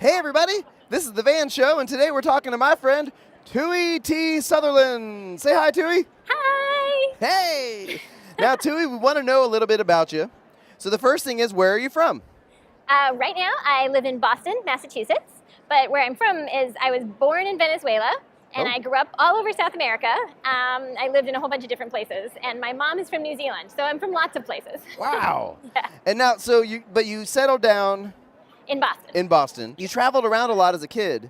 Hey everybody, this is The Van Show, and today we're talking to my friend, Tui T. Sutherland. Say hi, Tui. Hi. Hey. Now, Tui, we want to know a little bit about you. So the first thing is, where are you from? Right now, I live in Boston, Massachusetts, but where I'm from is I was born in Venezuela, and I grew up all over South America. I lived in a whole bunch of different places, and my mom is from New Zealand, so I'm from lots of places. Wow. Yeah. And now, but you settled down In Boston. in Boston. You traveled around a lot as a kid.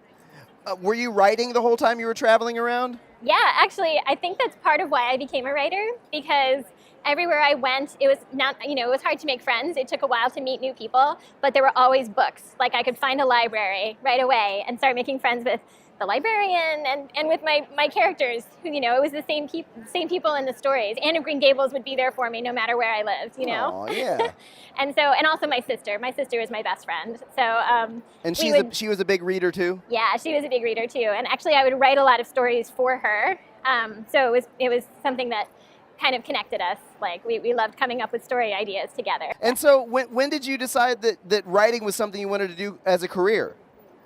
Were you writing the whole time you were traveling around? Yeah, actually, I think that's part of why I became a writer, because everywhere I went, it was not, it was hard to make friends. It took a while to meet new people, but there were always books. Like I could find a library right away and start making friends with the librarian and with my characters, who, it was the same people in the stories. Anne of Green Gables would be there for me no matter where I lived, Oh, yeah. and also my sister. My sister was my best friend. So And she was a big reader too? Yeah, she was a big reader too. And actually I would write a lot of stories for her. So it was something that kind of connected us. Like we loved coming up with story ideas together. And so when did you decide that writing was something you wanted to do as a career?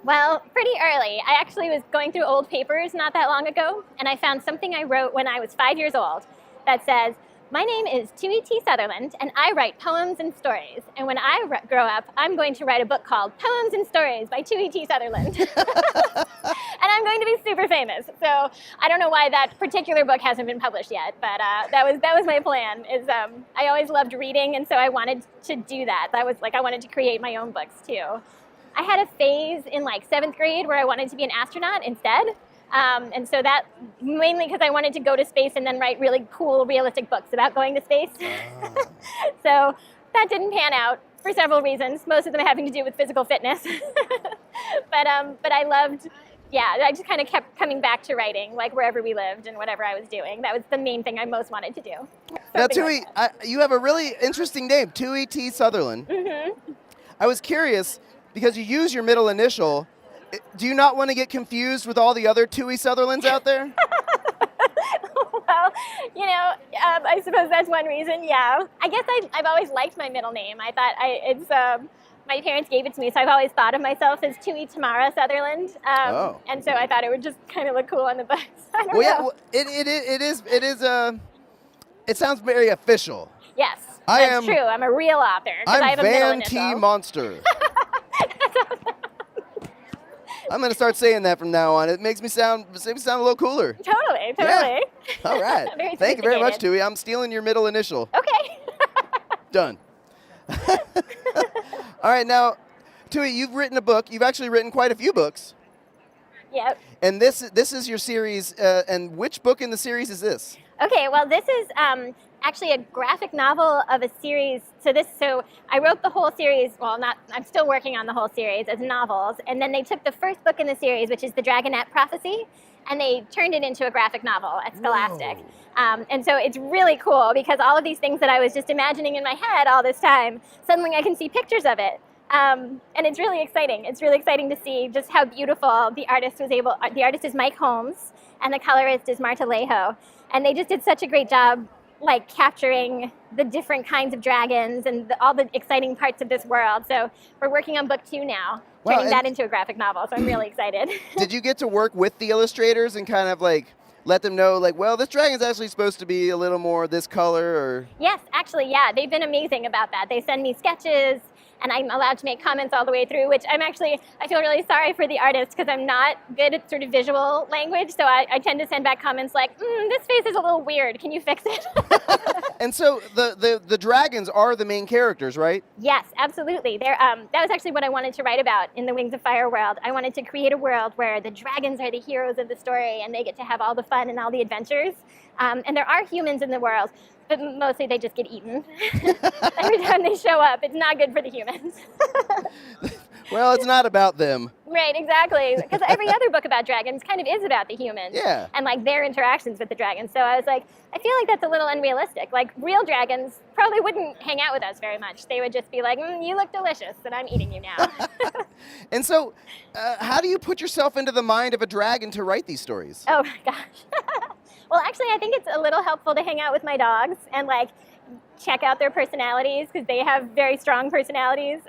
Well, pretty early. I actually was going through old papers not that long ago, and I found something I wrote when I was 5 years old that says, "My name is Tui T. Sutherland, and I write poems and stories. And when I grow up, I'm going to write a book called Poems and Stories by Tui T. Sutherland. And I'm going to be super famous." So I don't know why that particular book hasn't been published yet, but that was my plan. I always loved reading, and so I wanted to do that. I wanted to create my own books too. I had a phase in 7th grade where I wanted to be an astronaut instead. And so that mainly because I wanted to go to space and then write really cool, realistic books about going to space. So that didn't pan out for several reasons, most of them having to do with physical fitness. But I loved, I just kind of kept coming back to writing, wherever we lived and whatever I was doing. That was the main thing I most wanted to do. Now, Tui, you have a really interesting name, Tui T. Sutherland. Mm-hmm. I was curious, because you use your middle initial, do you not want to get confused with all the other Tui Sutherlands out there? Well, I suppose that's one reason, yeah. I guess I've always liked my middle name. I thought my parents gave it to me, so I've always thought of myself as Tui Tamara Sutherland. And so I thought it would just kind of look cool on the books. I don't know. Yeah, it sounds very official. Yes, that's true. I'm a real author, because I have a middle Van initial. T. Monster. I'm going to start saying that from now on. It makes me sound a little cooler. Totally. Yeah. All right. Very Thank you very much, sophisticated. Tui. I'm stealing your middle initial. Okay. Done. All right, now, Tui, you've written a book. You've actually written quite a few books. Yep. And this is your series. And which book in the series is this? Okay, well, this is actually a graphic novel of a series. So I wrote the whole series, I'm still working on the whole series as novels, and then they took the first book in the series, which is the Dragonet Prophecy, and they turned it into a graphic novel at Scholastic. And so it's really cool, because all of these things that I was just imagining in my head all this time, suddenly I can see pictures of it. And it's really exciting. It's really exciting to see just how beautiful the artist was able. The artist is Mike Holmes, and the colorist is Marta Lejo. And they just did such a great job, capturing the different kinds of dragons and all the exciting parts of this world. So we're working on book 2 now, turning that into a graphic novel. So I'm really excited. Did you get to work with the illustrators and kind of let them know, this dragon's actually supposed to be a little more this color? Or? Yes, actually, yeah. They've been amazing about that. They send me sketches, and I'm allowed to make comments all the way through, which I feel really sorry for the artist, because I'm not good at sort of visual language, so I tend to send back comments like, this face is a little weird, can you fix it? And so the dragons are the main characters, right? Yes, absolutely. That was actually what I wanted to write about in the Wings of Fire world. I wanted to create a world where the dragons are the heroes of the story, and they get to have all the fun and all the adventures. And there are humans in the world, but mostly they just get eaten. Every time they show up, it's not good for the humans. Well, it's not about them. Right, exactly. Because every other book about dragons kind of is about the humans. Yeah. And their interactions with the dragons. So I was like, I feel like that's a little unrealistic. Real dragons probably wouldn't hang out with us very much. They would just be like, you look delicious, and I'm eating you now. And so, how do you put yourself into the mind of a dragon to write these stories? Oh my gosh. Well, actually, I think it's a little helpful to hang out with my dogs and check out their personalities, because they have very strong personalities.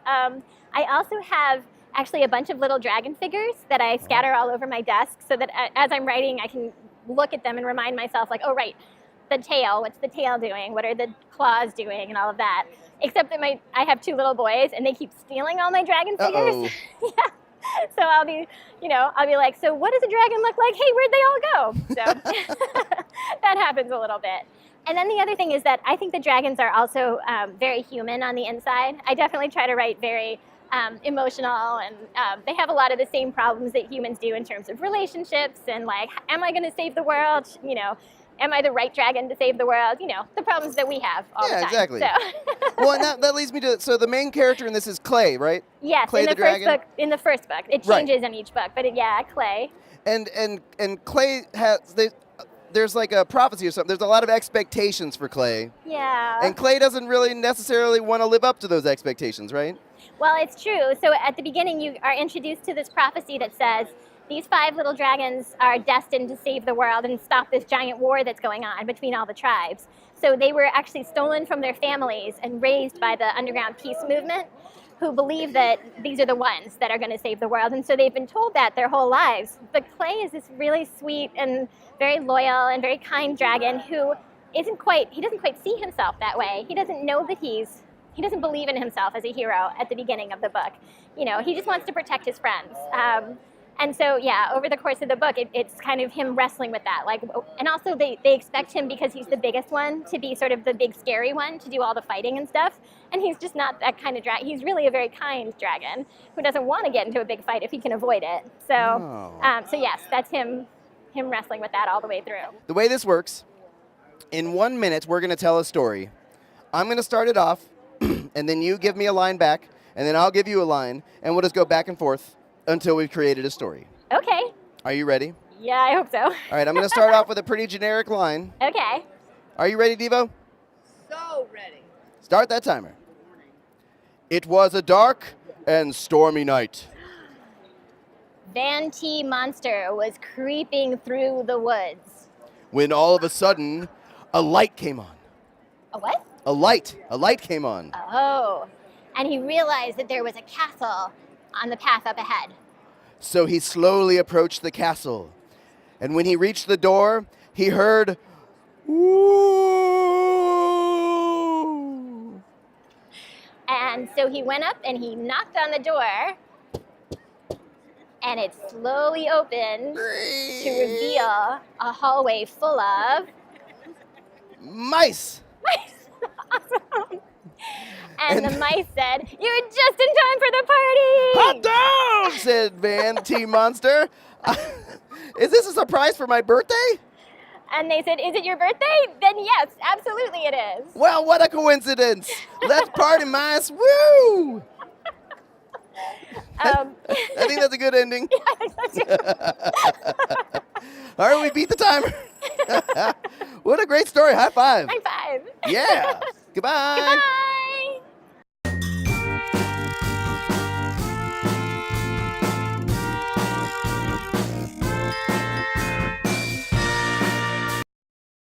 I also have actually a bunch of little dragon figures that I scatter all over my desk so that as I'm writing, I can look at them and remind myself, like, oh, right, the tail, what's the tail doing? What are the claws doing and all of that? Except that I have 2 little boys and they keep stealing all my dragon figures. Yeah. So I'll be like, so what does a dragon look like? Hey, where'd they all go? So that happens a little bit. And then the other thing is that I think the dragons are also very human on the inside. I definitely try to write very emotional, and they have a lot of the same problems that humans do in terms of relationships and like, am I going to save the world? Am I the right dragon to save the world? The problems that we have all the time. Yeah, exactly. So. Well, and that leads me to, so the main character in this is Clay, right? Yes, Clay in the first dragon? book. In the first book, it changes in each book, but Clay. And Clay there's like a prophecy or something. There's a lot of expectations for Clay. Yeah. And Clay doesn't really necessarily want to live up to those expectations, right? Well, it's true. So at the beginning, you are introduced to this prophecy that says these 5 little dragons are destined to save the world and stop this giant war that's going on between all the tribes. So they were actually stolen from their families and raised by the underground peace movement, who believe that these are the ones that are going to save the world. And so they've been told that their whole lives. But Clay is this really sweet and very loyal and very kind dragon who he doesn't quite see himself that way. He doesn't know that he doesn't believe in himself as a hero at the beginning of the book. He just wants to protect his friends. And so, over the course of the book, it's kind of him wrestling with that. And also they expect him, because he's the biggest one, to be sort of the big scary one, to do all the fighting and stuff. And he's just not that kind of dragon. He's really a very kind dragon who doesn't want to get into a big fight if he can avoid it. So, yes, that's him wrestling with that all the way through. The way this works, in 1 minute, we're going to tell a story. I'm going to start it off, and then you give me a line back, and then I'll give you a line, and we'll just go back and forth until we've created a story. Okay. Are you ready? Yeah, I hope so. All right, I'm going to start off with a pretty generic line. Okay. Are you ready, Devo? So ready. Start that timer. It was a dark and stormy night. Van T. Monster was creeping through the woods. When all of a sudden, a light came on. A what? A light came on. Oh, and he realized that there was a castle on the path up ahead. So he slowly approached the castle. And when he reached the door, he heard, "Ooh." And so he went up and he knocked on the door, and it slowly opened to reveal a hallway full of mice. mice. Awesome. And the mice said, "You're just in time for the party!" Hot dog, said Van T. Monster. Is this a surprise for my birthday? And they said, "Is it your birthday?" Then yes, absolutely it is. Well, what a coincidence. Let's party, mice. Woo! I think that's a good ending. Yeah, I think so too. All right, we beat the timer. What a great story. High five. High five. Yeah. Goodbye. Goodbye.